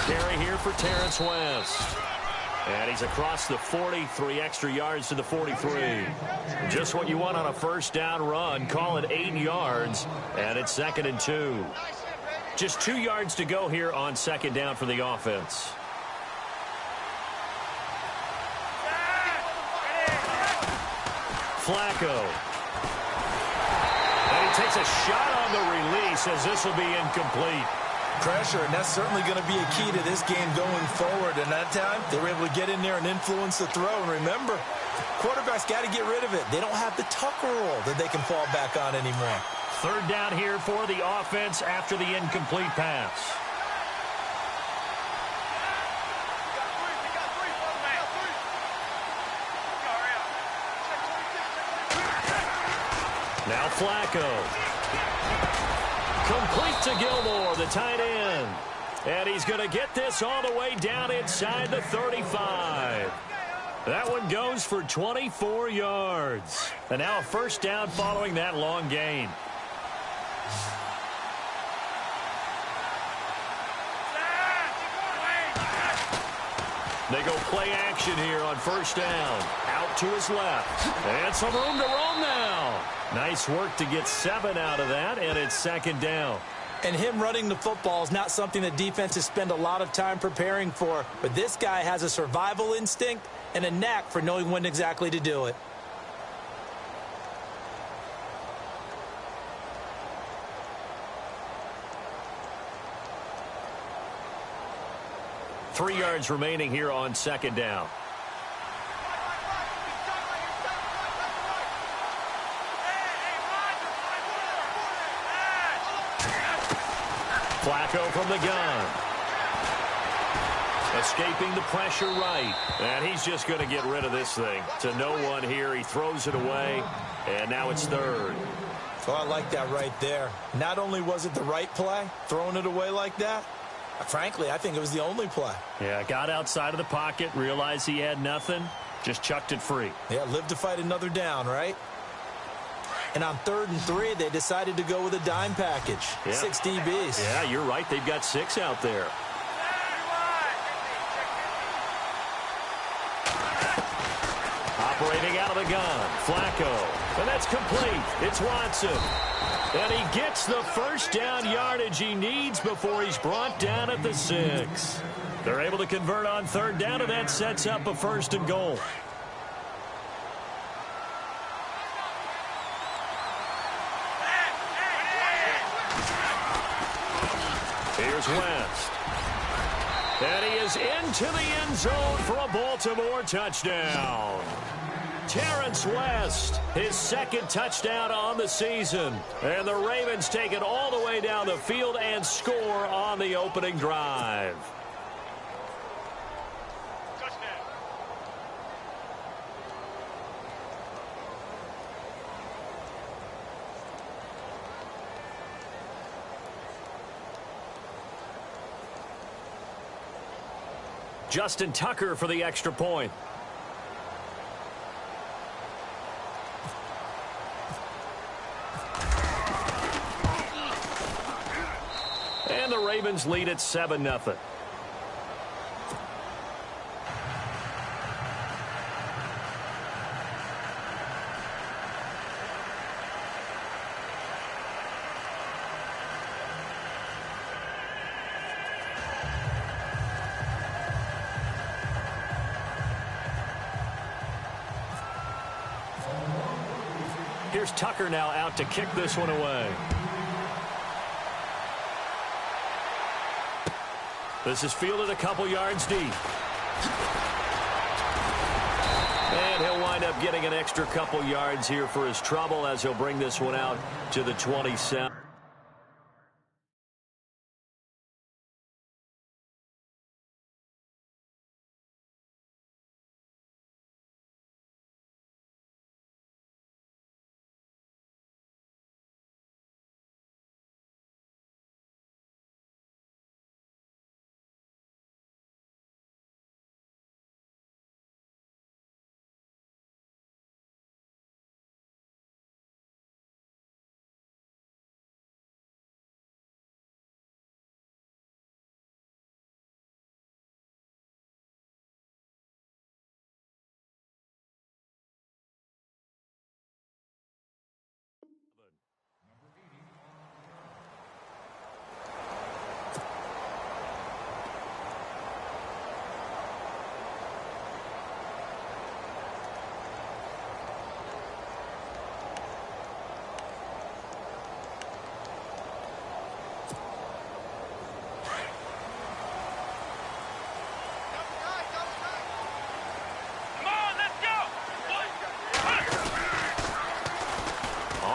carry here for Terrence West. And he's across the 40, 3 extra yards to the 43. Just what you want on a first down run. Call it 8 yards, and it's 2nd and 2. Just 2 yards to go here on 2nd down for the offense. Flacco. And he takes a shot on the release as this will be incomplete. Pressure, and that's certainly going to be a key to this game going forward. And that time, they were able to get in there and influence the throw. And remember, quarterbacks got to get rid of it. They don't have the Tucker rule that they can fall back on anymore. 3rd down here for the offense after the incomplete pass. Now Flacco. Complete to Gilmore, the tight end. And he's going to get this all the way down inside the 35. That one goes for 24 yards. And now a first down following that long gain. They go play action here on first down. Out to his left. And some room to roam now. Nice work to get 7 out of that, and it's 2nd down. And him running the football is not something that defenses spend a lot of time preparing for. But this guy has a survival instinct and a knack for knowing when exactly to do it. Three yards remaining here on 2nd down. Flacco from the gun. Escaping the pressure right. And he's just going to get rid of this thing. To no one here. He throws it away. And now it's 3rd. Oh, I like that right there. Not only was it the right play, throwing it away like that, frankly, I think it was the only play. Yeah, got outside of the pocket, realized he had nothing, just chucked it free. Yeah, live to fight another down, right? And on 3rd and 3, they decided to go with a dime package. Yeah. 6 DBs. Yeah, you're right. They've got 6 out there. Operating out of the gun, Flacco. And that's complete. It's Watson. And he gets the first down yardage he needs before he's brought down at the 6. They're able to convert on 3rd down, and that sets up a 1st and goal. Here's West. And he is into the end zone for a Baltimore touchdown. Terrence West, his 2nd touchdown on the season. And the Ravens take it all the way down the field and score on the opening drive. Justin Tucker for the extra point. And the Ravens lead at 7-0. Here's Tucker now out to kick this one away. This is fielded a couple yards deep. And he'll wind up getting an extra couple yards here for his trouble as he'll bring this one out to the 27.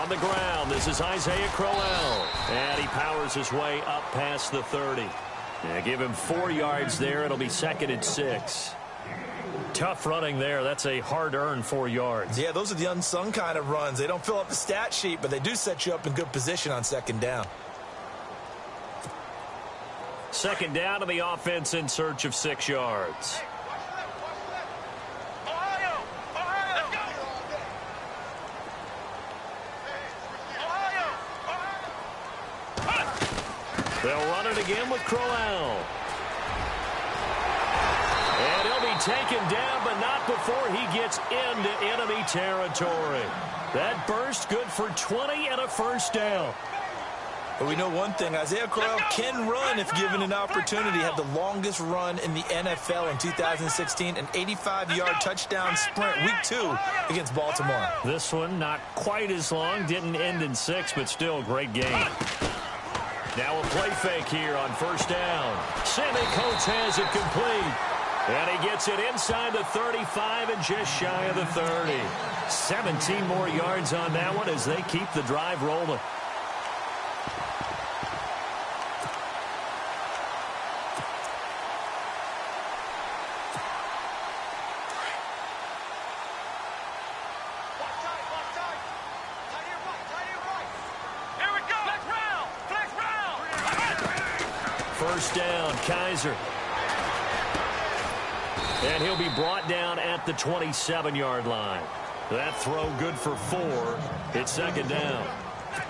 On the ground, this is Isaiah Crowell. And he powers his way up past the 30. Yeah, give him 4 yards there. It'll be 2nd and 6. Tough running there. That's a hard-earned 4 yards. Yeah, those are the unsung kind of runs. They don't fill up the stat sheet, but they do set you up in good position on 2nd down. 2nd down to the offense in search of 6 yards. They'll run it again with Crowell. And he'll be taken down, but not before he gets into enemy territory. That burst good for 20 and a 1st down. But we know one thing, Isaiah Crowell can run if given an opportunity. Had the longest run in the NFL in 2016, an 85-yard touchdown sprint, week 2 against Baltimore. This one not quite as long, didn't end in 6, but still a great game. Now a play fake here on 1st down. Sammy Coates has it complete. And he gets it inside the 35 and just shy of the 30. 17 more yards on that one as they keep the drive rolling. First down, Kaiser. And he'll be brought down at the 27-yard line. That throw good for 4. It's 2nd down.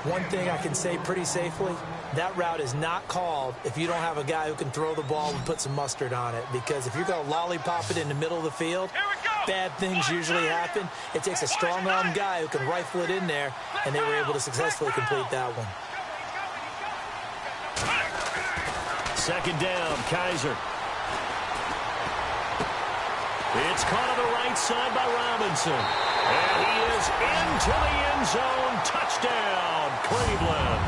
One thing I can say pretty safely, that route is not called if you don't have a guy who can throw the ball and put some mustard on it. Because if you're going to lollipop it in the middle of the field, bad things usually happen. It takes a strong-arm guy who can rifle it in there, and they were able to successfully complete that one. 2nd down, Kaiser. It's caught on the right side by Robinson. And he is into the end zone. Touchdown, Cleveland.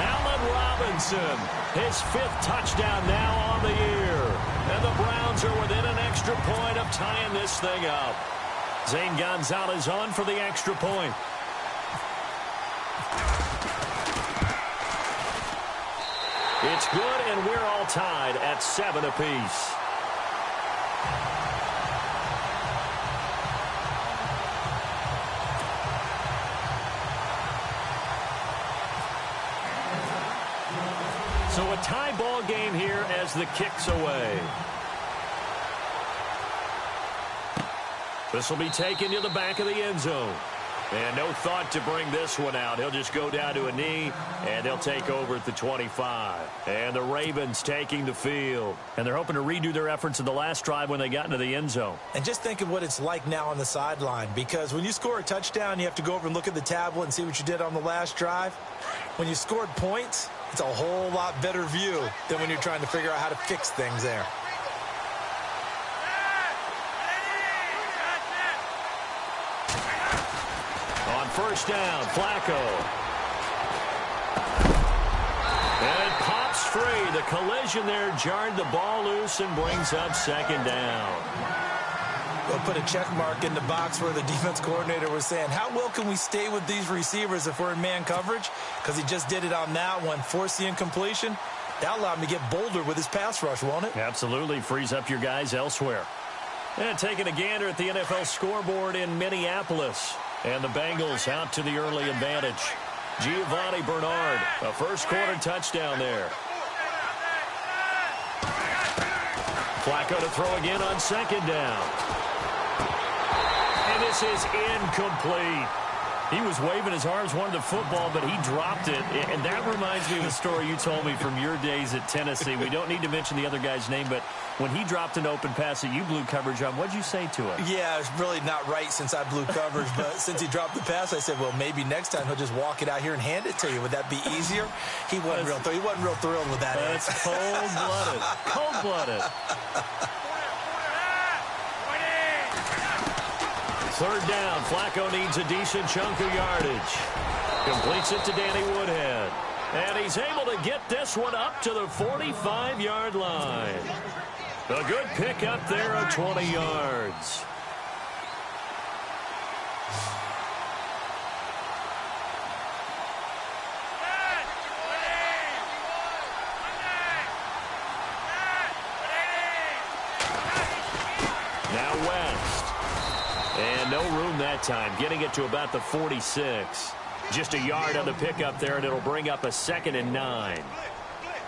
Allen Robinson, his 5th touchdown now on the year. And the Browns are within an extra point of tying this thing up. Zane Gonzalez on for the extra point. It's good, and we're all tied at 7 apiece. So a tie ball game here as the kick's away. This will be taken to the back of the end zone. And no thought to bring this one out. He'll just go down to a knee, and they'll take over at the 25. And the Ravens taking the field. And they're hoping to redo their efforts in the last drive when they got into the end zone. And just think of what it's like now on the sideline. Because when you score a touchdown, you have to go over and look at the tablet and see what you did on the last drive. When you scored points, it's a whole lot better view than when you're trying to figure out how to fix things there. First down, Flacco. And it pops free. The collision there jarred the ball loose and brings up 2nd down. We'll put a check mark in the box where the defense coordinator was saying, how well can we stay with these receivers if we're in man coverage? Because he just did it on that one, forced the incompletion. That allowed him to get bolder with his pass rush, won't it? Absolutely. Frees up your guys elsewhere. And taking a gander at the NFL scoreboard in Minneapolis. And the Bengals out to the early advantage. Giovanni Bernard, a first-quarter touchdown there. Flacco to throw again on 2nd down. And this is incomplete. He was waving his arms, wanted the football, but he dropped it. And that reminds me of the story you told me from your days at Tennessee. We don't need to mention the other guy's name, but when he dropped an open pass that you blew coverage on, what'd you say to him? Yeah, it's really not right since I blew coverage, but since he dropped the pass, I said, well, maybe next time he'll just walk it out here and hand it to you. Would that be easier? He wasn't real thrilled with that. That's cold-blooded. Cold-blooded. 3rd down. Flacco needs a decent chunk of yardage. Completes it to Danny Woodhead. And he's able to get this one up to the 45-yard line. A good pick up there of 20 yards. Now West. And no room that time, getting it to about the 46. Just a yard on the pickup there, and it'll bring up a 2nd and 9.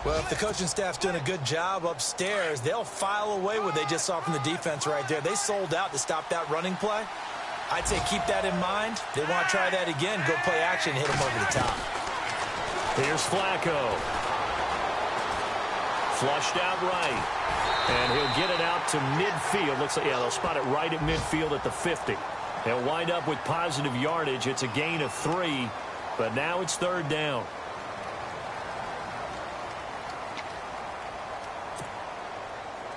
Well, if the coaching staff's doing a good job upstairs, they'll file away what they just saw from the defense right there. They sold out to stop that running play. I'd say keep that in mind. They want to try that again. Go play action, hit them over the top. Here's Flacco. Flushed out right. And he'll get it out to midfield. Looks like, yeah, they'll spot it right at midfield at the 50. They'll wind up with positive yardage. It's a gain of 3, but now it's 3rd down.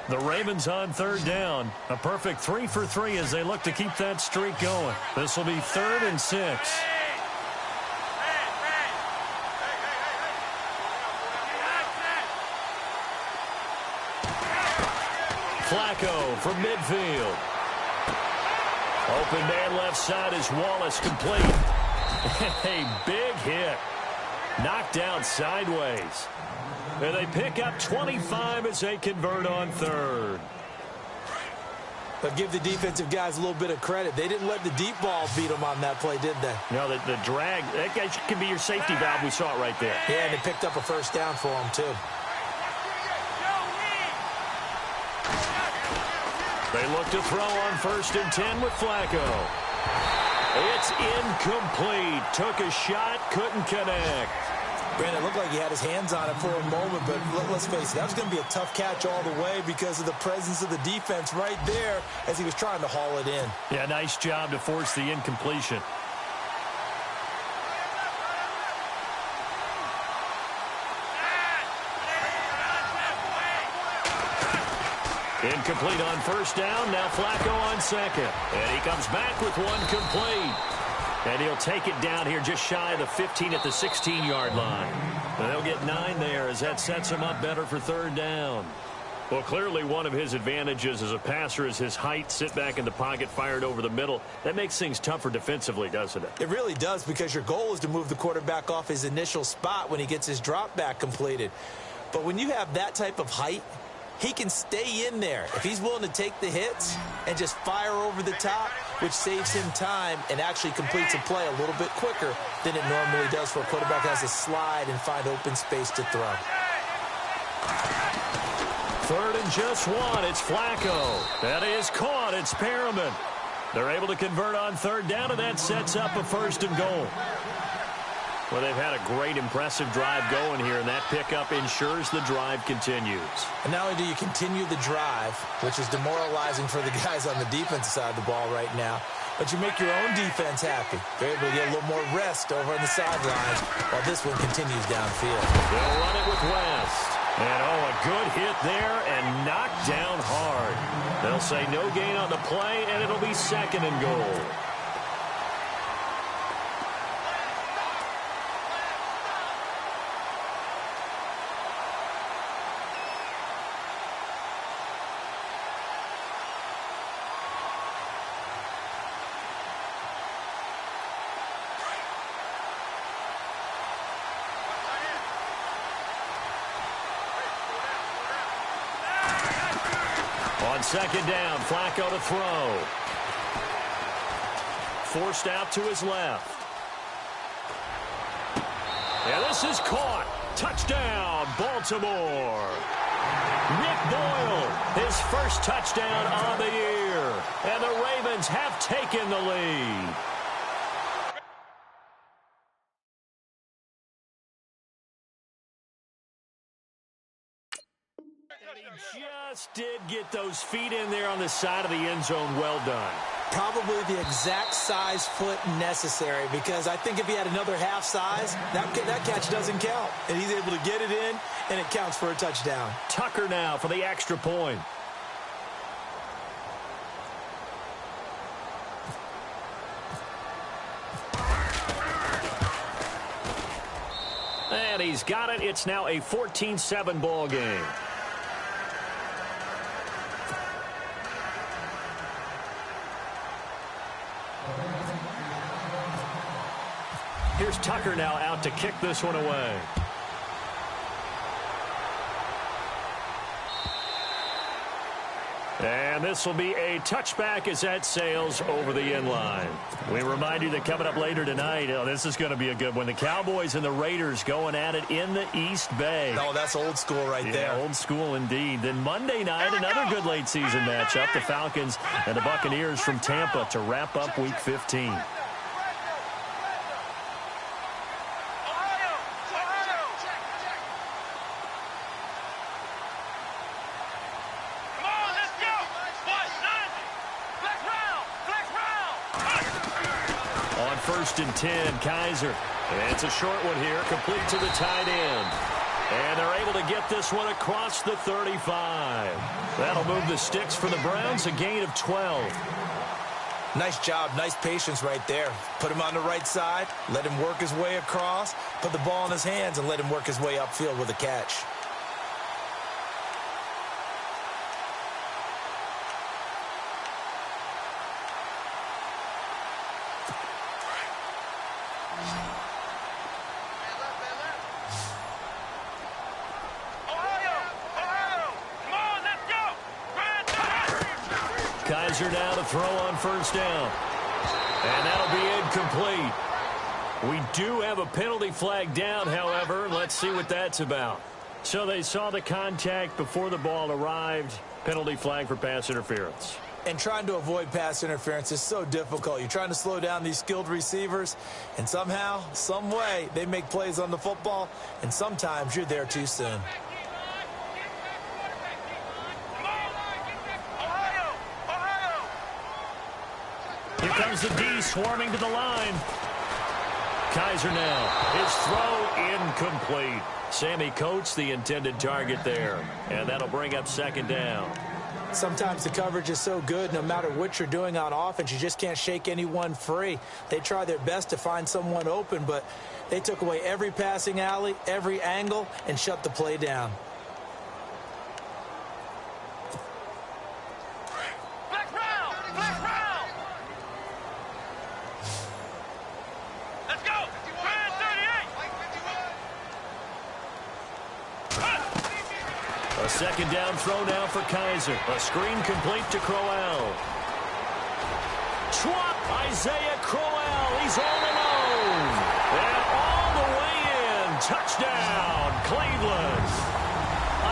The Ravens on 3rd down. A perfect 3 for 3 as they look to keep that streak going. This will be 3rd and 6. Flacco from midfield. Open man left side is Wallace, complete. A big hit. Knocked out sideways. And they pick up 25 as they convert on 3rd. But give the defensive guys a little bit of credit. They didn't let the deep ball beat them on that play, did they? No, the drag, that guy can be your safety valve. We saw it right there. Yeah, and they picked up a 1st down for them, too. They look to throw on 1st and 10 with Flacco. It's incomplete. Took a shot, couldn't connect. Brandon, it looked like he had his hands on it for a moment, but let's face it, that was going to be a tough catch all the way because of the presence of the defense right there as he was trying to haul it in. Yeah, nice job to force the incompletion. Incomplete on 1st down. Now Flacco on 2nd. And he comes back with one complete. And he'll take it down here just shy of the 15 at the 16-yard line. And they'll get 9 there as that sets him up better for 3rd down. Well, clearly one of his advantages as a passer is his height, sit back in the pocket, fired over the middle. That makes things tougher defensively, doesn't it? It really does, because your goal is to move the quarterback off his initial spot when he gets his drop back completed. But when you have that type of height, he can stay in there if he's willing to take the hits and just fire over the top, which saves him time and actually completes a play a little bit quicker than it normally does for a quarterback who has to slide and find open space to throw. 3rd and just 1. It's Flacco. That is caught. It's Perriman. They're able to convert on 3rd down, and that sets up a 1st and goal. Well, they've had a great, impressive drive going here, and that pickup ensures the drive continues. And not only do you continue the drive, which is demoralizing for the guys on the defensive side of the ball right now, but you make your own defense happy. They're able to get a little more rest over on the sidelines while this one continues downfield. They'll run it with West. And, oh, a good hit there and knocked down hard. They'll say no gain on the play, and it'll be 2nd and goal. On 2nd down, Flacco to throw. Forced out to his left. Yeah, this is caught. Touchdown, Baltimore. Nick Boyle, his 1st touchdown on the year. And the Ravens have taken the lead. Just did get those feet in there on the side of the end zone. Well done. Probably the exact size foot necessary, because I think if he had another half size, that catch doesn't count. And he's able to get it in, and it counts for a touchdown. Tucker now for the extra point. And he's got it. It's now a 14-7 ball game. Here's Tucker now out to kick this one away. And this will be a touchback as that sails over the end line. We remind you that coming up later tonight, this is going to be a good one. The Cowboys and the Raiders going at it in the East Bay. Oh, that's old school right there. Old school indeed. Then Monday night, another good late season matchup. The Falcons and the Buccaneers from Tampa to wrap up Week 15. First and 10, Kaiser. And it's a short one here, complete to the tight end. And they're able to get this one across the 35. That'll move the sticks for the Browns, a gain of 12. Nice job, nice patience right there. Put him on the right side, let him work his way across, put the ball in his hands, and let him work his way upfield with a catch. Kaiser now to throw on first down. And that'll be incomplete. We do have a penalty flag down, however. Let's see what that's about. So they saw the contact before the ball arrived. Penalty flag for pass interference. And trying to avoid pass interference is so difficult. You're trying to slow down these skilled receivers, and somehow, some way, they make plays on the football, and sometimes you're there too soon. Here comes the D swarming to the line. Kaiser now. His throw incomplete. Sammy Coates the intended target there. And that'll bring up second down. Sometimes the coverage is so good, no matter what you're doing on offense, you just can't shake anyone free. They try their best to find someone open, but they took away every passing alley, every angle, and shut the play down. A second down throw now for Kaiser. A screen complete to Crowell. Isaiah Crowell. He's all alone. And all the way in. Touchdown, Cleveland.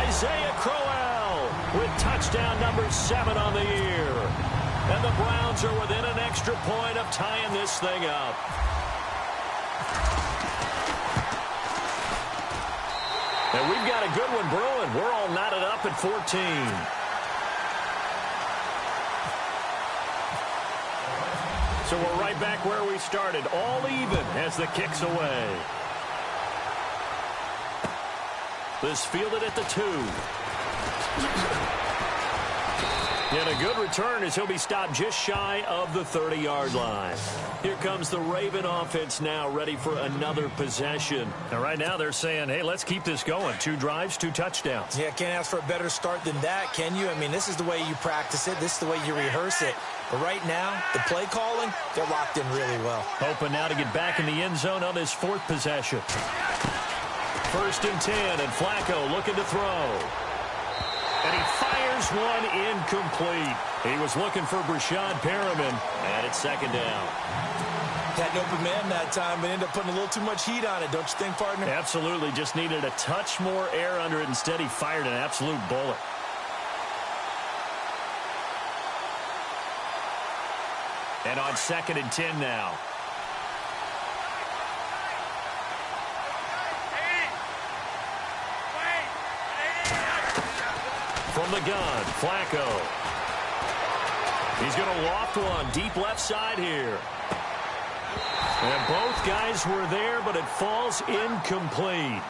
Isaiah Crowell with touchdown number 7 on the year. And the Browns are within an extra point of tying this thing up. And we've got a good one brewing. We're all knotted up at 14. So we're right back where we started. All even as the kick's away. This fielded at the 2. And a good return as he'll be stopped just shy of the 30-yard line. Here comes the Raven offense now, ready for another possession. And right now they're saying, hey, let's keep this going. 2 drives, 2 touchdowns. Yeah, can't ask for a better start than that, can you? I mean, this is the way you practice it. This is the way you rehearse it. But right now, the play calling, they're locked in really well. Hoping now to get back in the end zone on this 4th possession. First and 10, and Flacco looking to throw. And he fires one incomplete. He was looking for Brashad Perriman, and it's second down. Had an open man that time, but ended up putting a little too much heat on it, don't you think, partner? Absolutely. Just needed a touch more air under it. Instead, he fired an absolute bullet. And on second and 10 now. From the gun, Flacco. He's going to loft one deep left side here. And both guys were there, but it falls incomplete.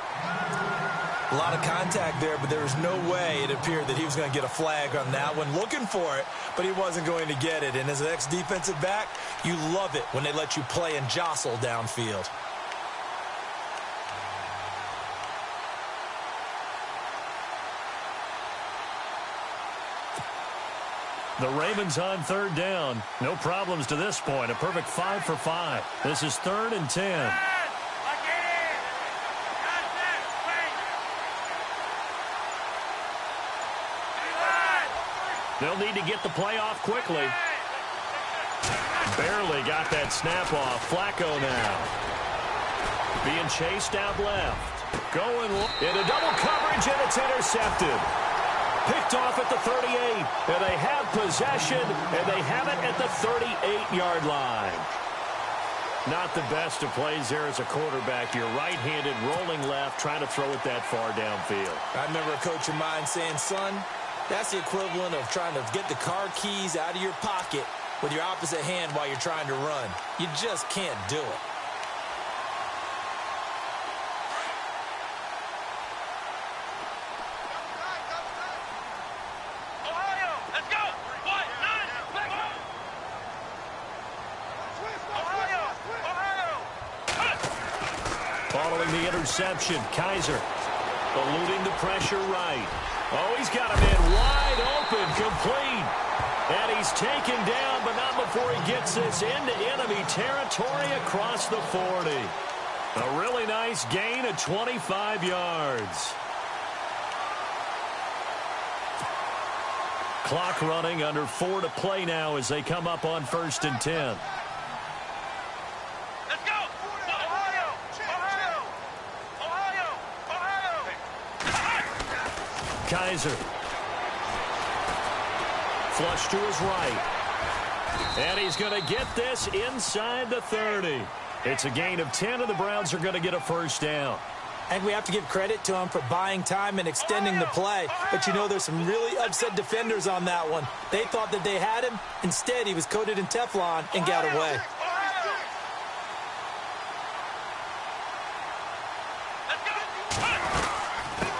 A lot of contact there, but there was no way it appeared that he was going to get a flag on that one. Looking for it, but he wasn't going to get it. And as an ex-defensive back, you love it when they let you play and jostle downfield. The Ravens on third down. No problems to this point. A perfect 5 for 5. This is 3rd and 10. They'll need to get the play off quickly. Barely got that snap off. Flacco now. Being chased out left. Going into double coverage, and it's intercepted. Picked off at the 38. And they have possession, and they have it at the 38-yard line. Not the best of plays there as a quarterback. You're right-handed, rolling left, trying to throw it that far downfield. I remember a coach of mine saying, son, that's the equivalent of trying to get the car keys out of your pocket with your opposite hand while you're trying to run. You just can't do it. Following the interception, Kaiser eluding the pressure right. Oh, he's got a man wide open, complete. And he's taken down, but not before he gets this into enemy territory across the 40. A really nice gain of 25 yards. Clock running, under 4 to play now as they come up on 1st and 10. Kaiser. Flush to his right. And he's going to get this inside the 30. It's a gain of 10, and the Browns are going to get a first down. And we have to give credit to him for buying time and extending the play. But, you know, there's some really upset defenders on that one. They thought that they had him. Instead, he was coated in Teflon and got away.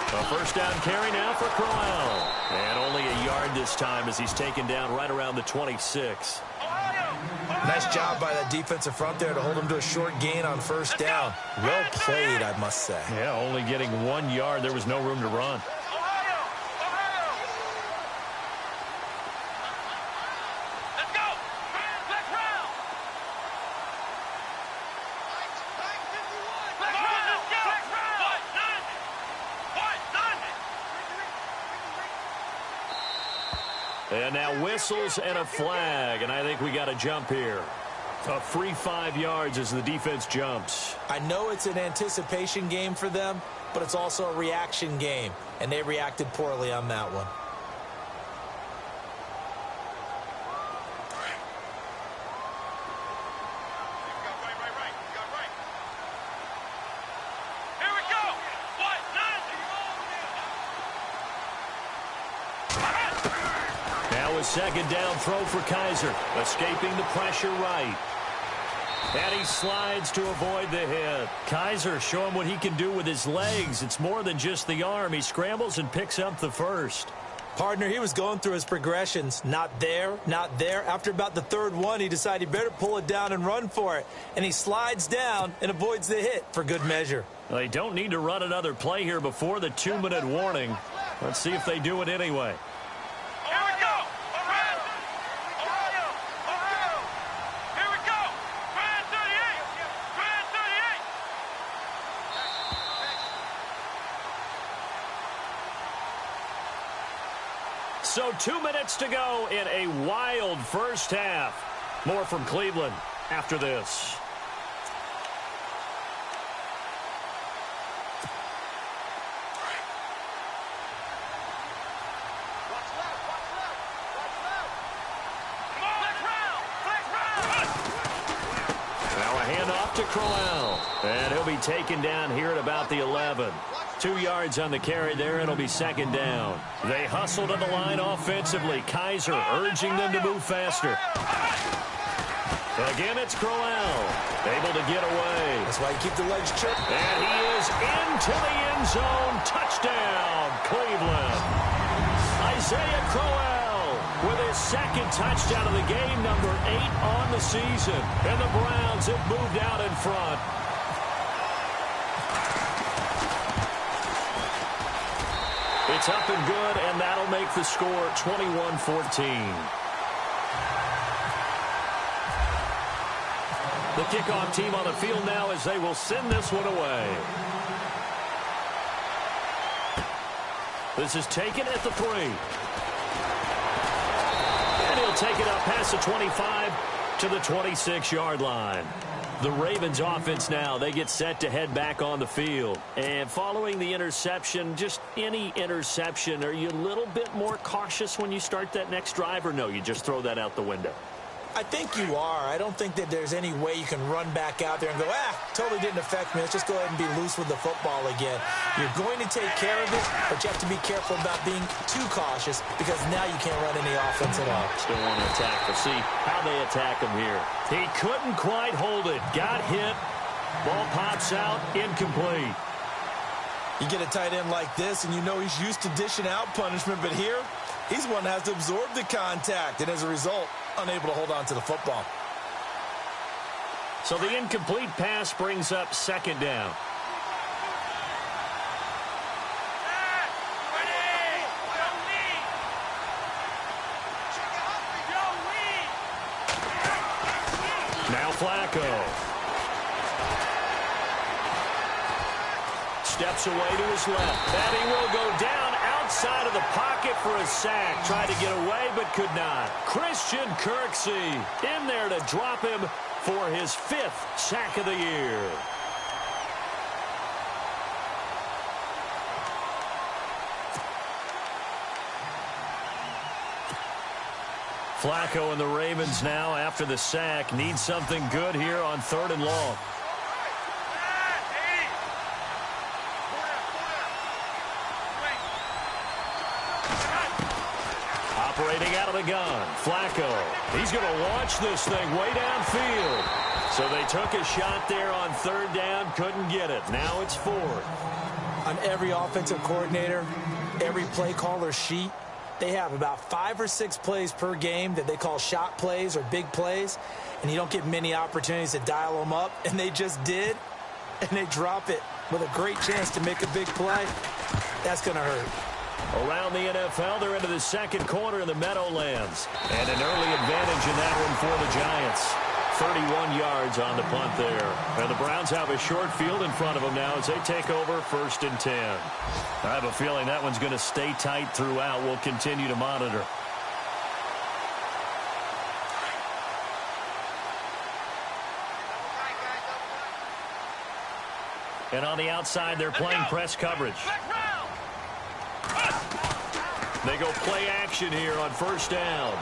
A first down carry now for Crowell. And only a yard this time as he's taken down right around the 26. Nice job by that defensive front there to hold him to a short gain on first down. Well played, I must say. Yeah, only getting 1 yard. There was no room to run. And now whistles and a flag, and I think we got a jump here. A free 5 yards as the defense jumps. I know it's an anticipation game for them, but it's also a reaction game, and they reacted poorly on that one. Second down throw for Kaiser, escaping the pressure right. And he slides to avoid the hit. Kaiser, show him what he can do with his legs. It's more than just the arm. He scrambles and picks up the first. Partner, he was going through his progressions. Not there, not there. After about the third one, he decided he better pull it down and run for it. And he slides down and avoids the hit for good measure. They don't need to run another play here before the 2-minute warning. Let's see if they do it anyway. So 2 minutes to go in a wild first half. More from Cleveland after this. Now a handoff to Crowell. And he'll be taken down here at about the 11. 2 yards on the carry there. It'll be second down. They hustle to the line offensively. Kaiser urging them to move faster. Again, it's Crowell. Able to get away. That's why you keep the legs chirping. And he is into the end zone. Touchdown, Cleveland. Isaiah Crowell with his second touchdown of the game, number 8 on the season. And the Browns have moved out in front. It's up and good, and that'll make the score 21-14. The kickoff team on the field now as they will send this one away. This is taken at the 3. And he'll take it up past the 25 to the 26-yard line. The Ravens offense now, they get set to head back on the field. And following the interception, just any interception, are you a little bit more cautious when you start that next drive, or no, you just throw that out the window? I think you are. I don't think that there's any way you can run back out there and go, totally didn't affect me. Let's just go ahead and be loose with the football again. You're going to take care of it, but you have to be careful about being too cautious because now you can't run any offense at all. Still want to attack. We'll see how they attack him here. He couldn't quite hold it. Got hit. Ball pops out. Incomplete. You get a tight end like this, and you know he's used to dishing out punishment, but here, he's one that has to absorb the contact, and as a result, unable to hold on to the football. So the incomplete pass brings up second down. Now Flacco. Steps away to his left. And he will go down outside of the pocket for a sack. Tried to get away, but could not. Christian Kirksey in there to drop him for his 5th sack of the year. Flacco and the Ravens now, after the sack, need something good here on 3rd and long. Operating out of the gun, Flacco. He's going to launch this thing way downfield. So they took a shot there on 3rd down, couldn't get it. Now it's 4th. On every offensive coordinator, every play caller sheet, they have about 5 or 6 plays per game that they call shot plays or big plays, and you don't get many opportunities to dial them up, and they just did, and they drop it with a great chance to make a big play. That's going to hurt. Around the NFL, they're into the 2nd quarter in the Meadowlands. And an early advantage in that one for the Giants. 31 yards on the punt there. And the Browns have a short field in front of them now as they take over 1st and 10. I have a feeling that one's going to stay tight throughout. We'll continue to monitor. And on the outside, they're playing press coverage. They go play action here on 1st down.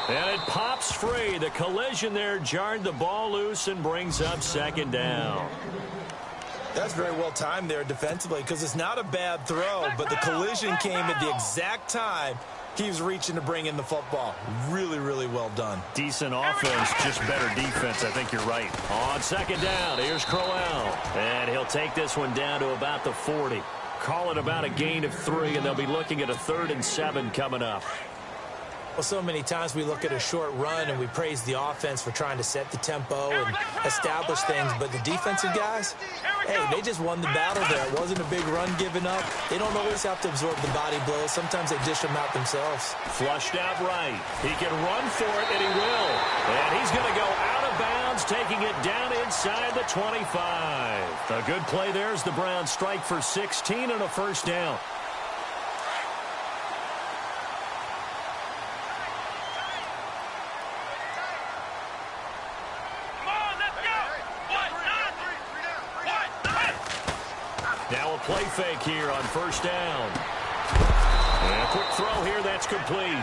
And it pops free. The collision there jarred the ball loose and brings up 2nd down. That's very well timed there defensively because it's not a bad throw, but the collision came at the exact time he was reaching to bring in the football. Really, really well done. Decent offense, just better defense. I think you're right. On 2nd down, here's Crowell. And he'll take this one down to about the 40. Call it about a gain of 3, and they'll be looking at a 3rd and 7 coming up. Well, so many times we look at a short run and we praise the offense for trying to set the tempo and establish things, but the defensive guys, hey, they just won the battle there. It wasn't a big run given up. They don't always have to absorb the body blows. Sometimes they dish them out themselves. Flushed out right. He can run for it, and he will. And he's going to go out of bounds, taking it down inside the 25. A good play there as the Browns strike for 16 and a 1st down. Now a play fake here on 1st down. And a quick throw here, that's complete.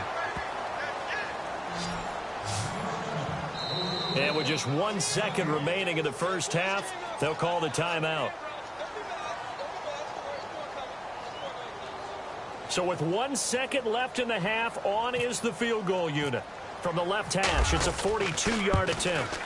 And with just 1 second remaining in the 1st half, they'll call the timeout. So with 1 second left in the half, on is the field goal unit. From the left hash, it's a 42-yard attempt.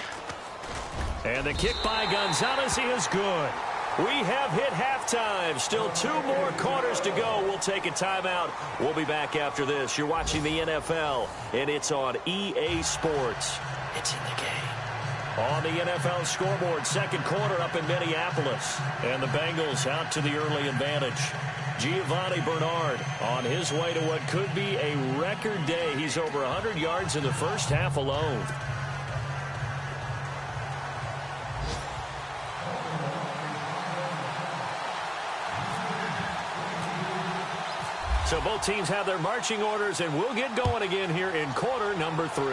And the kick by Gonzalez is good. We have hit halftime. Still 2 more quarters to go. We'll take a timeout. We'll be back after this. You're watching the NFL, and it's on EA Sports. It's in the game. On the NFL scoreboard, 2nd quarter up in Minneapolis. And the Bengals out to the early advantage. Giovanni Bernard on his way to what could be a record day. He's over 100 yards in the 1st half alone. So both teams have their marching orders, and we'll get going again here in quarter number 3.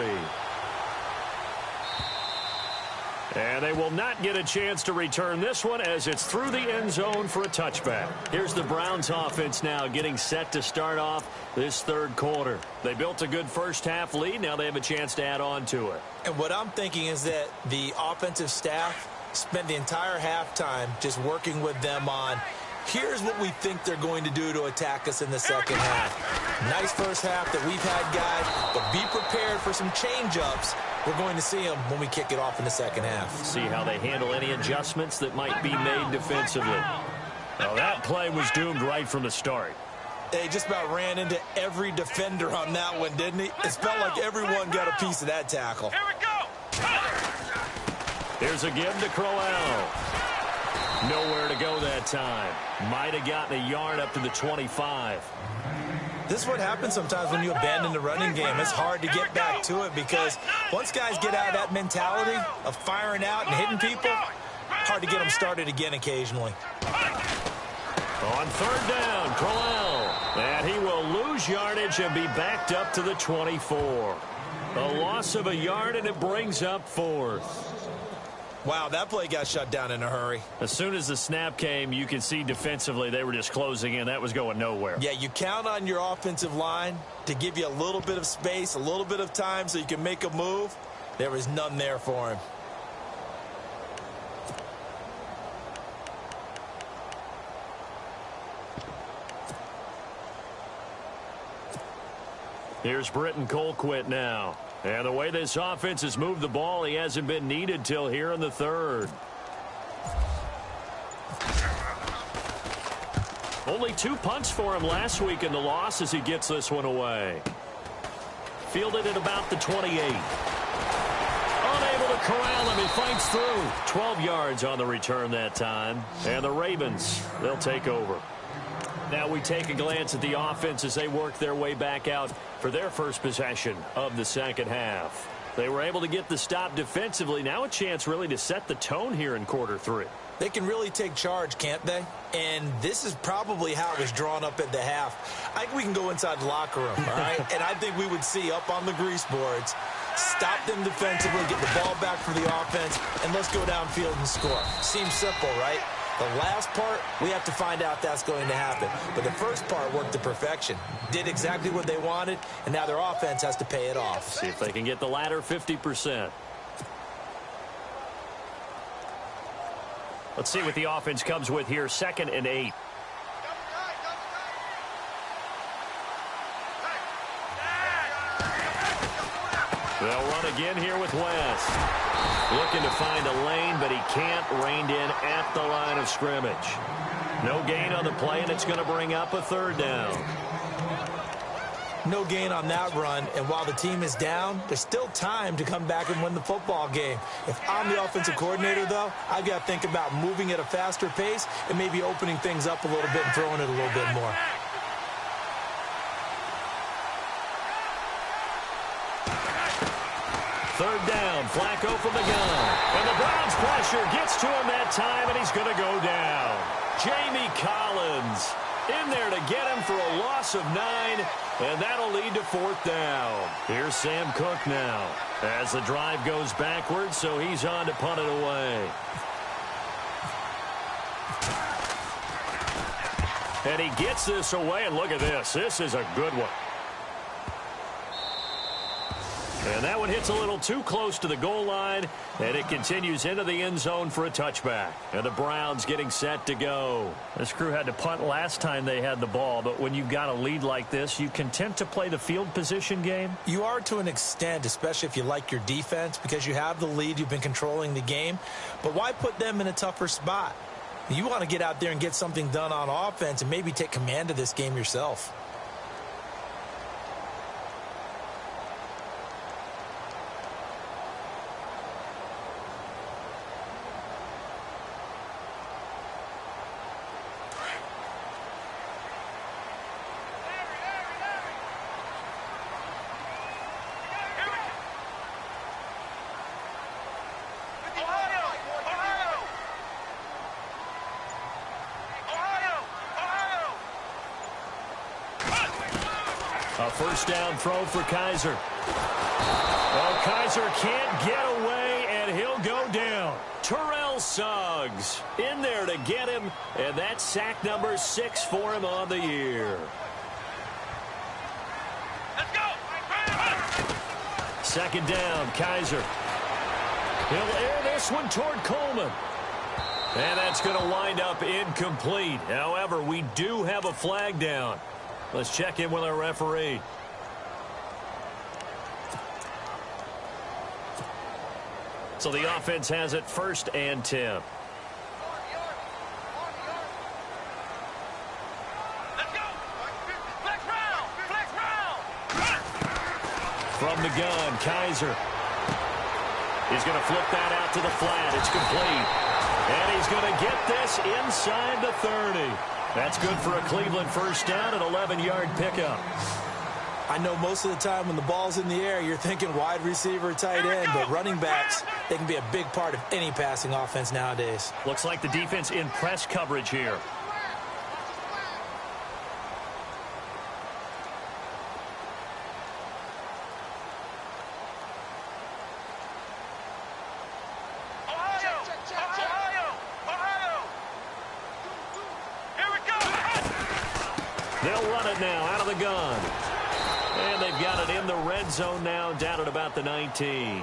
And they will not get a chance to return this one as it's through the end zone for a touchback. Here's the Browns offense now getting set to start off this third quarter. They built a good first half lead. Now they have a chance to add on to it. And what I'm thinking is that the offensive staff spent the entire halftime just working with them on, here's what we think they're going to do to attack us in the second half. Nice first half that we've had, guys, but be prepared for some change-ups. We're going to see them when we kick it off in the second half. See how they handle any adjustments that might be made defensively. Now that play was doomed right from the start. They just about ran into every defender on that one, didn't he? It felt like everyone got a piece of that tackle. Here we go. Here's a give to Crowell. Nowhere to go that time. Might have gotten a yard up to the 25. This is what happens sometimes when you abandon the running game. It's hard to get back to it because once guys get out of that mentality of firing out and hitting people, hard to get them started again occasionally. On third down, Crowell. And he will lose yardage and be backed up to the 24. A loss of a yard, and it brings up fourth. Wow, that play got shut down in a hurry. As soon as the snap came, you can see defensively they were just closing in. That was going nowhere. Yeah, you count on your offensive line to give you a little bit of space, a little bit of time so you can make a move. There was none there for him. Here's Britton Colquitt now. And the way this offense has moved the ball, he hasn't been needed till here in the third. Only 2 punts for him last week in the loss as he gets this one away. Fielded at about the 28. Unable to corral him. He fights through. 12 yards on the return that time. And the Ravens, they'll take over. Now we take a glance at the offense as they work their way back out for their first possession of the second half. They were able to get the stop defensively. Now a chance really to set the tone here in quarter 3. They can really take charge, can't they? And this is probably how it was drawn up at the half. I think we can go inside the locker room, all right? And I think we would see up on the grease boards, stop them defensively, get the ball back for the offense, and let's go downfield and score. Seems simple, right? The last part, we have to find out that's going to happen. But the first part worked to perfection. Did exactly what they wanted, and now their offense has to pay it off. See if they can get the latter 50%. Let's see what the offense comes with here. 2nd and 8. They'll run again here with West. Looking to find a lane, but he can't. Reined in at the line of scrimmage. No gain on the play, and it's going to bring up a third down. No gain on that run, and while the team is down, there's still time to come back and win the football game. If I'm the offensive coordinator, though, I've got to think about moving at a faster pace and maybe opening things up a little bit and throwing it a little bit more. Third down, Flacco from the gun. And the Browns pressure gets to him that time, and he's going to go down. Jamie Collins in there to get him for a loss of 9, and that'll lead to 4th down. Here's Sam Cook now as the drive goes backwards, so he's on to punt it away. And he gets this away, and look at this. This is a good one. And that one hits a little too close to the goal line, and it continues into the end zone for a touchback. And the Browns getting set to go. This crew had to punt last time they had the ball, but when you've got a lead like this, you content to play the field position game? You are to an extent, especially if you like your defense, because you have the lead, you've been controlling the game. But why put them in a tougher spot? You want to get out there and get something done on offense and maybe take command of this game yourself. A first down throw for Kaiser. Well, Kaiser can't get away, and he'll go down. Terrell Suggs in there to get him, and that's sack number 6 for him on the year. Let's go! Second down, Kaiser. He'll air this one toward Coleman. And that's going to wind up incomplete. However, we do have a flag down. Let's check in with our referee. So the offense has it 1st and 10. Let's go! Flex round! Flex round! From the gun, Kaiser. He's going to flip that out to the flat. It's complete. And he's going to get this inside the 30. That's good for a Cleveland first down, an 11-yard pickup. I know most of the time when the ball's in the air, you're thinking wide receiver, tight end, but running backs, they can be a big part of any passing offense nowadays. Looks like the defense in press coverage here. They'll run it now out of the gun. And they've got it in the red zone now, down at about the 19.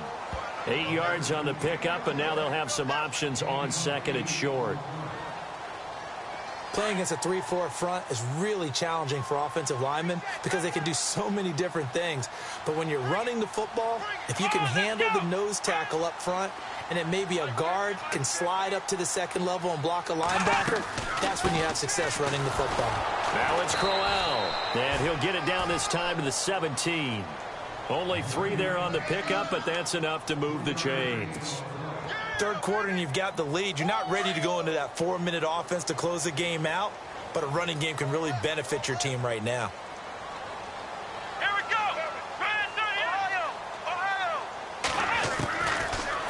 8 yards on the pickup, and now they'll have some options on second and short. Playing against a 3-4 front is really challenging for offensive linemen because they can do so many different things. But when you're running the football, if you can handle the nose tackle up front, and then maybe a guard can slide up to the second level and block a linebacker, that's when you have success running the football. Now it's Crowell, and he'll get it down this time to the 17. Only 3 there on the pickup, but that's enough to move the chains. Third quarter and you've got the lead. You're not ready to go into that 4-minute offense to close the game out, but a running game can really benefit your team right now. Here we go! Ohio!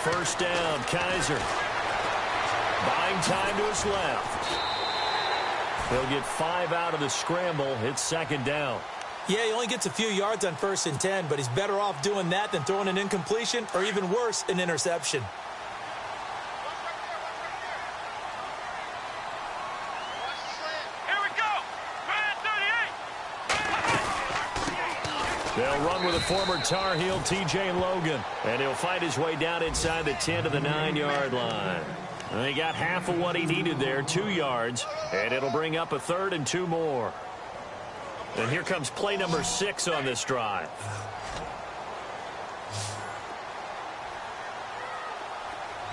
First down, Kaiser. Buying time to his left. He'll get 5 out of the scramble. It's second down. Yeah, he only gets a few yards on 1st and 10, but he's better off doing that than throwing an incompletion or even worse, an interception. Here we go! They'll run with a former Tar Heel, T.J. Logan, and he'll fight his way down inside the 10 to the 9-yard line. And he got half of what he needed there, 2 yards, and it'll bring up a 3rd and 2 more. And here comes play number 6 on this drive.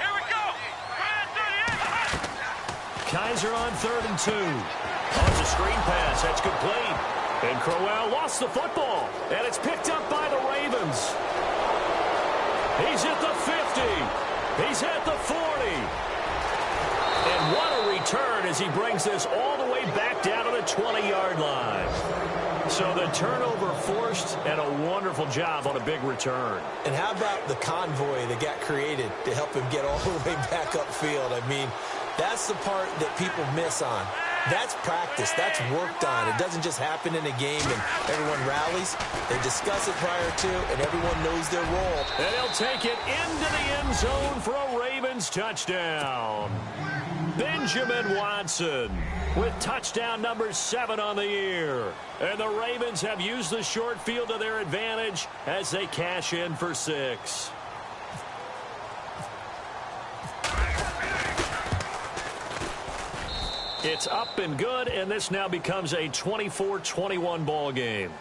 Here we go! Kaiser on 3rd and 2. Oh, it's a screen pass. That's complete. And Crowell lost the football, and it's picked up by the Ravens. He's at the 50. He's at the 40. And what a return as he brings this all the way back down to the 20-yard line. So the turnover forced, and a wonderful job on a big return. And how about the convoy that got created to help him get all the way back upfield? I mean, that's the part that people miss on. That's practice. That's worked on. It doesn't just happen in a game and everyone rallies. They discuss it prior to, and everyone knows their role. And he'll take it into the end zone for a Ravens touchdown. Benjamin Watson with touchdown number 7 on the year. And the Ravens have used the short field to their advantage as they cash in for 6. It's up and good, and this now becomes a 24-21 ball game.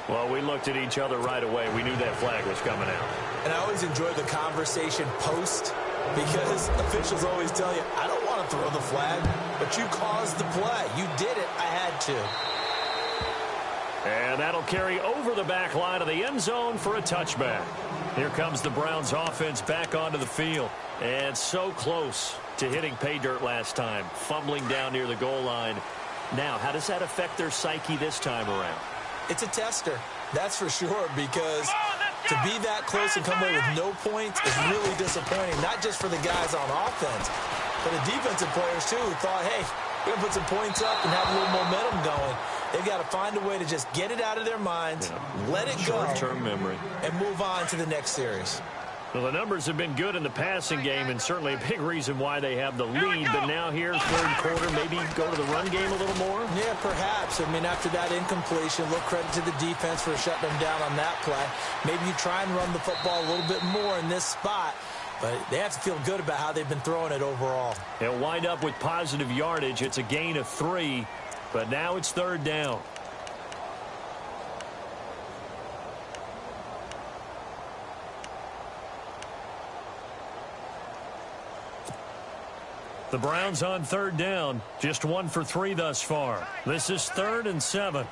Well, we looked at each other right away. We knew that flag was coming out. And I always enjoy the conversation post because officials always tell you, I don't want to throw the flag, but you caused the play. You did it. I had to. And that'll carry over the back line of the end zone for a touchback. Here comes the Browns offense back onto the field. And so close to hitting pay dirt last time, fumbling down near the goal line. Now, how does that affect their psyche this time around? It's a tester, that's for sure, because to be that close and come away with no points is really disappointing, not just for the guys on offense, but the defensive players, too, who thought, hey, They're going to put some points up and have a little momentum going. They've got to find a way to just get it out of their minds, let it go, short-term memory, and move on to the next series. Well, the numbers have been good in the passing game, and certainly a big reason why they have the lead. But now here, third quarter, maybe go to the run game a little more? Yeah, perhaps. I mean, after that incompletion, a little credit to the defense for shutting them down on that play. Maybe you try and run the football a little bit more in this spot. But they have to feel good about how they've been throwing it overall. They'll wind up with positive yardage. It's a gain of 3, but now it's third down. The Browns on third down, just 1 for 3 thus far. This is 3rd and 7.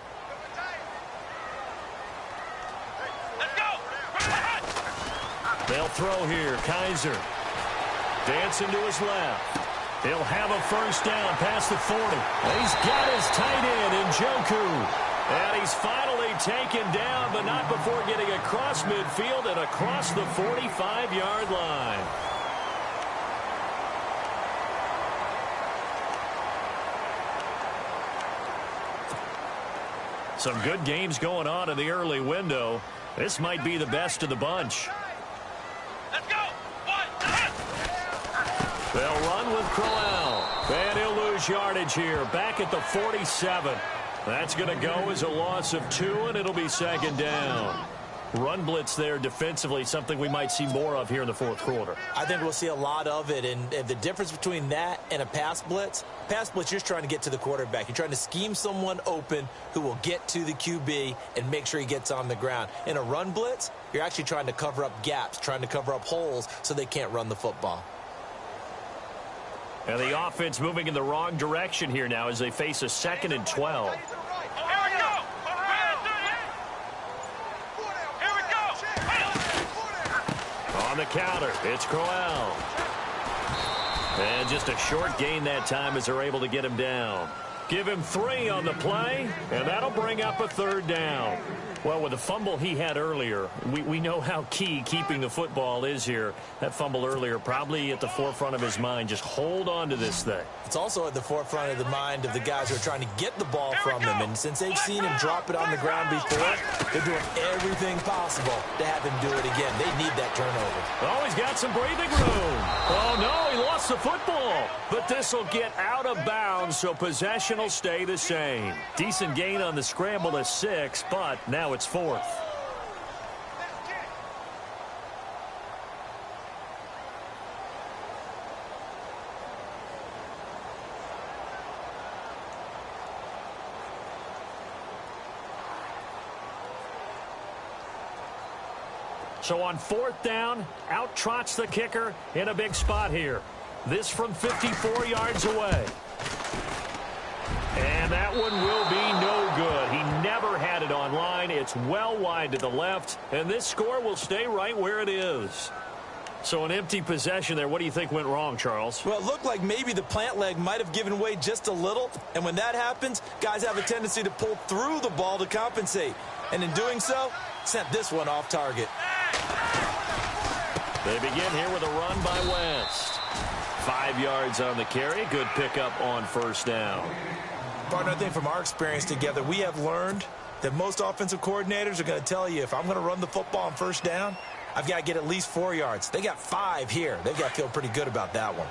They'll throw here. Kaiser. Dancing to his left. He'll have a first down past the 40. He's got his tight end, Njoku. And he's finally taken down, but not before getting across midfield and across the 45-yard line. Some good games going on in the early window. This might be the best of the bunch. Let's go. They'll run with Crowell. And he'll lose yardage here. Back at the 47. That's going to go as a loss of 2, and it'll be second down. Run blitz there defensively, something we might see more of here in the fourth quarter. I think we'll see a lot of it, and the difference between that and a pass blitz, you're just trying to get to the quarterback. You're trying to scheme someone open who will get to the QB and make sure he gets on the ground. In a run blitz, you're actually trying to cover up gaps, trying to cover up holes so they can't run the football. And the offense moving in the wrong direction here now as they face a 2nd and 12. On the counter, it's Crowell. And just a short gain that time as they're able to get him down. Give him 3 on the play, and that'll bring up a third down. Well, with the fumble he had earlier, we know how key keeping the football is here. That fumble earlier probably at the forefront of his mind. Just hold on to this thing. It's also at the forefront of the mind of the guys who are trying to get the ball from him. And since they've seen him drop it on the ground before, they're doing everything possible to have him do it again. They need that turnover. Oh, he's got some breathing room. Oh, no, he lost the football. But this will get out of bounds, so possession will stay the same. Decent gain on the scramble to 6, but now it's 4th. So on 4th down, out trots the kicker in a big spot here. This from 54 yards away. And that one will be no good. He never had it on line. It's well wide to the left, and this score will stay right where it is. So an empty possession there. What do you think went wrong, Charles? Well, it looked like maybe the plant leg might have given way just a little, and when that happens, guys have a tendency to pull through the ball to compensate. And in doing so, sent this one off target. They begin here with a run by West. 5 yards on the carry. Good pickup on first down. Partner, I think from our experience together, we have learned that most offensive coordinators are going to tell you, if I'm going to run the football on first down, I've got to get at least 4 yards. They got 5 here. They've got to feel pretty good about that one.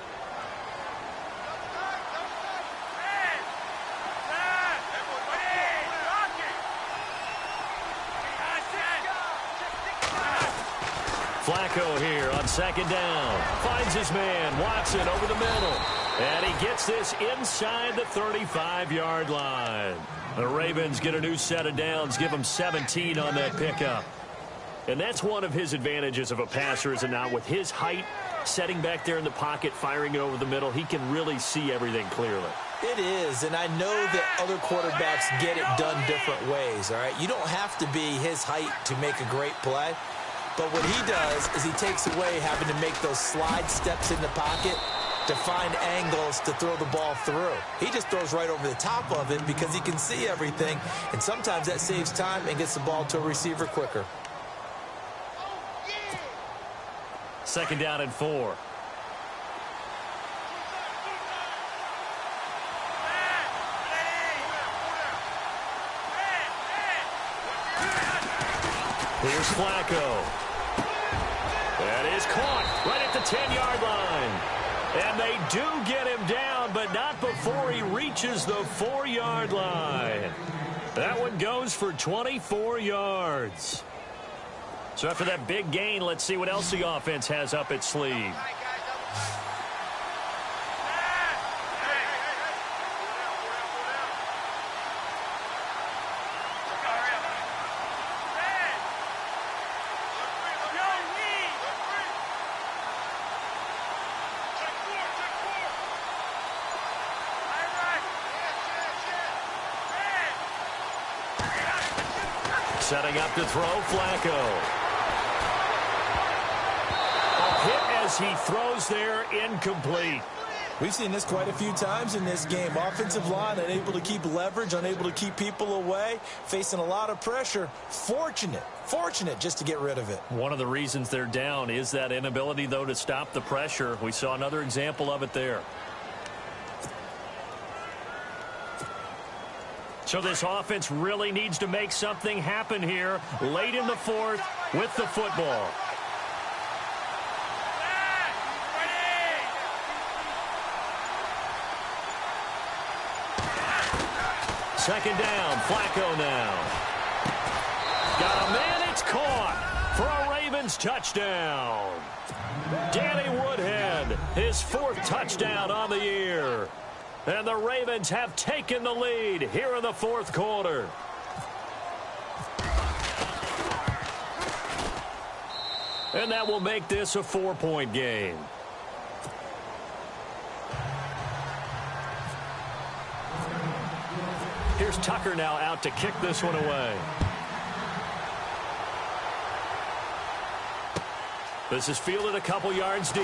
Flacco here on second down. Finds his man, Watson, over the middle. And he gets this inside the 35-yard line. The Ravens get a new set of downs, give him 17 on that pickup. And that's one of his advantages of a passer, is it not? With his height, setting back there in the pocket, firing it over the middle, he can really see everything clearly. It is, and I know that other quarterbacks get it done different ways, all right? You don't have to be his height to make a great play. But what he does is he takes away having to make those slide steps in the pocket to find angles to throw the ball through. He just throws right over the top of it because he can see everything, and sometimes that saves time and gets the ball to a receiver quicker. Second down and 4. Here's Flacco. That is caught right at the 10-yard line. And they do get him down, but not before he reaches the 4-yard line. That one goes for 24 yards. So after that big gain, let's see what else the offense has up its sleeve. Setting up to throw, Flacco. A hit as he throws there, incomplete. We've seen this quite a few times in this game. Offensive line unable to keep leverage, unable to keep people away, facing a lot of pressure. Fortunate just to get rid of it. One of the reasons they're down is that inability, though, to stop the pressure. We saw another example of it there. So this offense really needs to make something happen here late in the fourth with the football. Second down, Flacco now. Got a man, it's caught for a Ravens touchdown. Danny Woodhead, his 4th touchdown on the year. And the Ravens have taken the lead here in the 4th quarter. And that will make this a 4-point game. Here's Tucker now out to kick this one away. This is fielded a couple yards deep.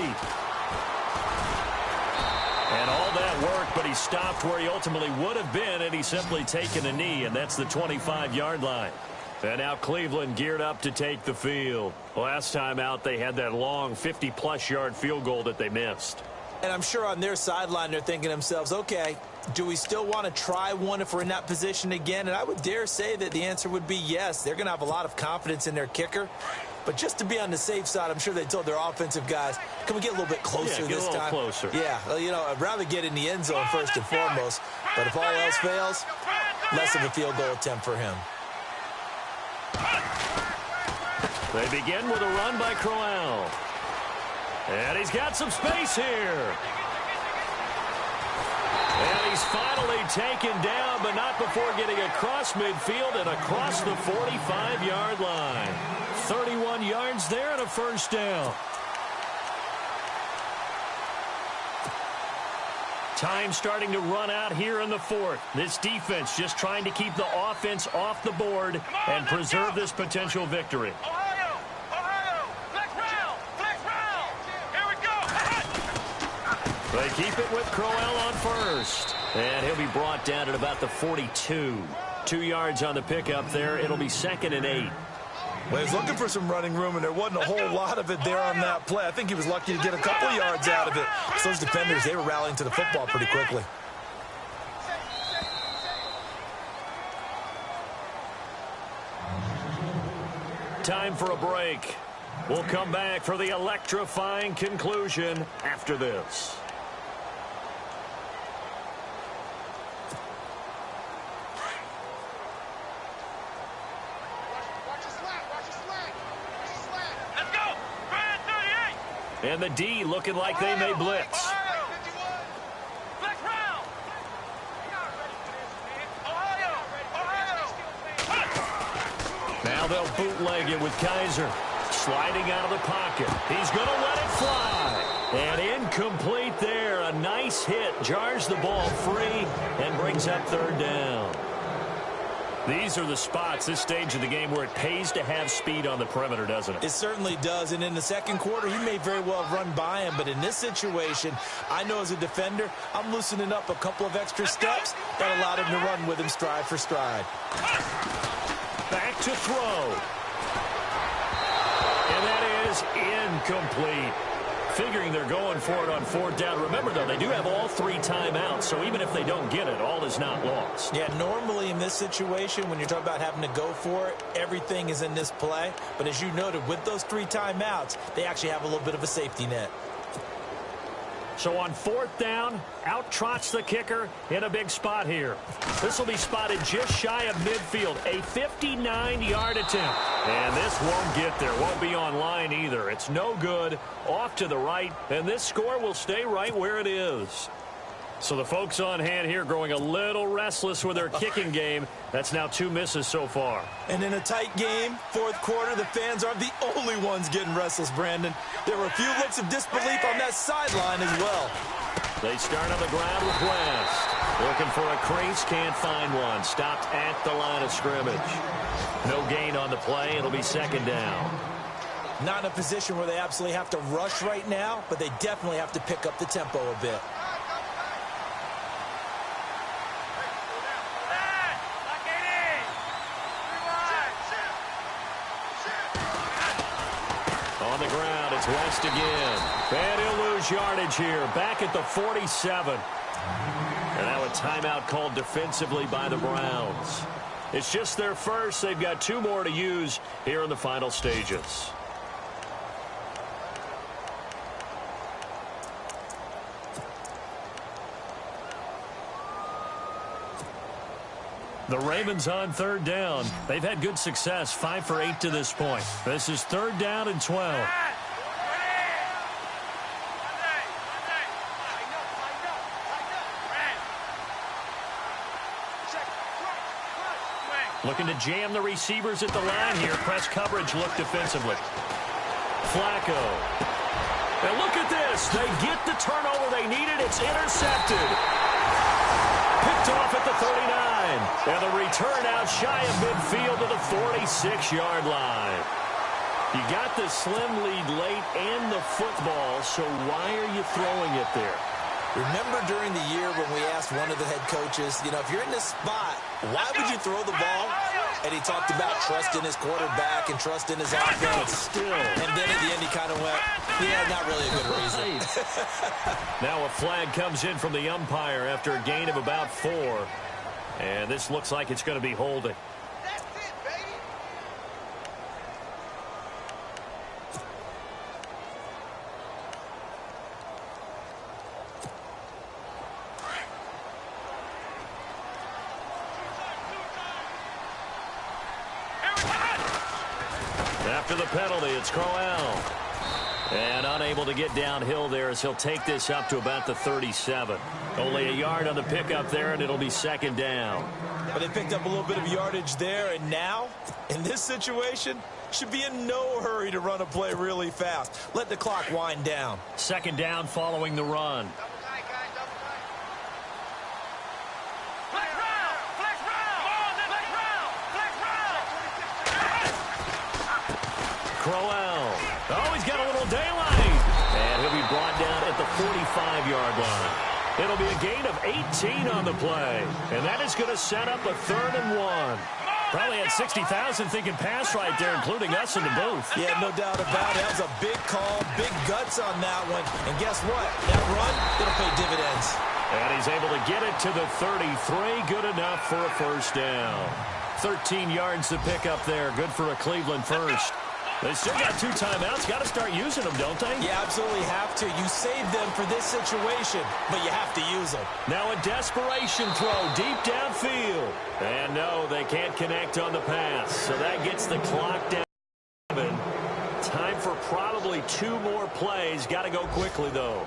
And all that work, but he stopped where he ultimately would have been had he simply taken a knee, and that's the 25-yard line. And now Cleveland geared up to take the field. Last time out, they had that long 50-plus yard field goal that they missed. And I'm sure on their sideline they're thinking to themselves, okay, do we still want to try one if we're in that position again? And I would dare say that the answer would be yes. They're going to have a lot of confidence in their kicker. But just to be on the safe side, I'm sure they told their offensive guys, can we get a little bit closer this time? Closer. Yeah, well, you know, I'd rather get in the end zone first and foremost. But if all else fails, less of a field goal attempt for him. They begin with a run by Crowell. And he's got some space here. And he's finally taken down, but not before getting across midfield and across the 45-yard line. 31 yards there and a first down. Time starting to run out here in the 4th. This defense just trying to keep the offense off the board and preserve this potential victory. Ohio! Flex round! Here we go! They keep it with Crowell on first. And he'll be brought down at about the 42. 2 yards on the pickup there. It'll be 2nd and 8. Well, he's looking for some running room, and there wasn't a whole lot of it there on that play. I think he was lucky to get a couple yards out of it. So those defenders, they were rallying to the football pretty quickly. Time for a break. We'll come back for the electrifying conclusion after this. And the D looking like they may blitz. Now they'll bootleg it with Kaiser. Sliding out of the pocket. He's going to let it fly. And incomplete there. A nice hit. Jars the ball free and brings up 3rd down. These are the spots, this stage of the game, where it pays to have speed on the perimeter, doesn't it? It certainly does. And in the 2nd quarter, he may very well have run by him. But in this situation, I know as a defender, I'm loosening up a couple of extra steps that allowed him to run with him stride for stride. Back to throw. And that is incomplete. figuring they're going for it on fourth down. Remember, though, they do have all 3 timeouts, so even if they don't get it, all is not lost. Yeah, normally in this situation, when you're talking about having to go for it, everything is in this play. But as you noted, with those 3 timeouts, they actually have a little bit of a safety net. So on fourth down, out trots the kicker in a big spot here. This will be spotted just shy of midfield, a 59-yard attempt. And this won't get there, won't be on line either. It's no good, off to the right, and this score will stay right where it is. So the folks on hand here growing a little restless with their kicking game. That's now 2 misses so far. And in a tight game, fourth quarter, the fans aren't the only ones getting restless, Brandon. There were a few looks of disbelief on that sideline as well. They start on the ground with West. Looking for a crease, can't find one. Stopped at the line of scrimmage. No gain on the play. It'll be second down. Not in a position where they absolutely have to rush right now, but they definitely have to pick up the tempo a bit. On the ground, it's West again. And he'll lose yardage here, back at the 47. And now a timeout called defensively by the Browns. It's just their first. They've got 2 more to use here in the final stages. The Ravens on third down. They've had good success, 5 for 8 to this point. This is third down and 12. Looking to jam the receivers at the line here. Press coverage look defensively. Flacco. And look at this. They get the turnover they needed. It's intercepted. Picked off at the 39. And the return out shy of midfield to the 46-yard line. You got the slim lead late and the football, so why are you throwing it there? Remember during the year when we asked one of the head coaches, you know, if you're in this spot, why would you throw the ball? And he talked about trusting his quarterback and trusting his offense. Still. And then at the end he kind of went, yeah, not really a good reason. Now a flag comes in from the umpire after a gain of about 4. And this looks like it's going to be holding. That's it, baby. After the penalty, it's Crowell. And unable to get downhill there as he'll take this up to about the 37. Only a yard on the pickup there, and it'll be second down. But they picked up a little bit of yardage there, and now, in this situation, should be in no hurry to run a play really fast. Let the clock wind down. Second down following the run. Double tight, guys, double tight. Flex round! Flex round! Come on, flex round! Flex round! Crowell. Oh, he's got a little daylight. And he'll be brought down at the 45-yard line. It'll be a gain of 18 on the play. And that is going to set up a 3rd and 1. Probably had 60,000 thinking pass right there, including us in the booth. Yeah, no doubt about it. That was a big call, big guts on that one. And guess what? That run, it'll pay dividends. And he's able to get it to the 33. Good enough for a first down. 13 yards to pick up there. Good for a Cleveland first. They still got 2 timeouts. Got to start using them, don't they? You absolutely have to. You save them for this situation, but you have to use them. Now a desperation throw deep downfield. And no, they can't connect on the pass. So that gets the clock down. Time for probably 2 more plays. Got to go quickly, though.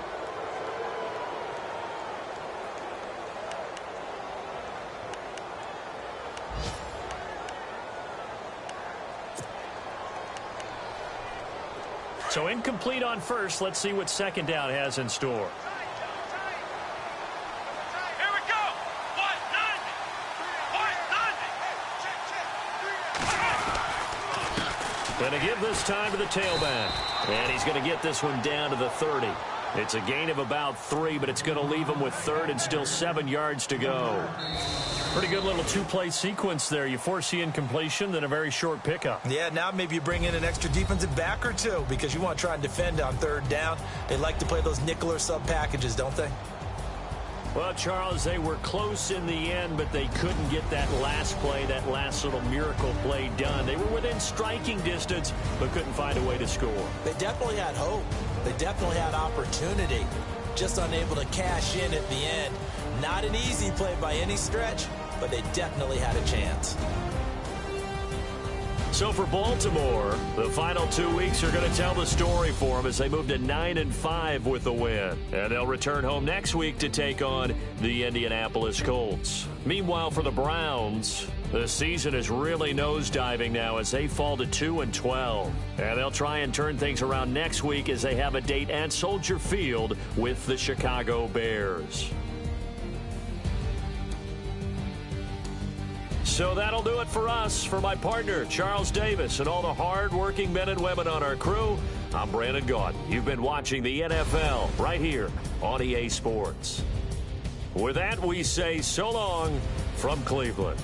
So incomplete on first. Let's see what second down has in store. Here we go. What? Going to give this time to the tailback. And he's going to get this one down to the 30. It's a gain of about 3, but it's going to leave him with 3rd and still 7 yards to go. Pretty good little two-play sequence there. You force the incompletion, then a very short pickup. Yeah, now maybe you bring in an extra defensive back or two because you want to try and defend on third down. They like to play those nickel or sub packages, don't they? Well, Charles, they were close in the end, but they couldn't get that last play, that last little miracle play done. They were within striking distance, but couldn't find a way to score. They definitely had hope. They definitely had opportunity. Just unable to cash in at the end. Not an easy play by any stretch, but they definitely had a chance. So for Baltimore, the final 2 weeks are going to tell the story for them as they move to 9-5 with the win. And they'll return home next week to take on the Indianapolis Colts. Meanwhile, for the Browns, the season is really nosediving now as they fall to 2-12. And they'll try and turn things around next week as they have a date at Soldier Field with the Chicago Bears. So that'll do it for us. For my partner, Charles Davis, and all the hard-working men and women on our crew, I'm Brandon Gaudin. You've been watching the NFL right here on EA Sports. With that, we say so long from Cleveland.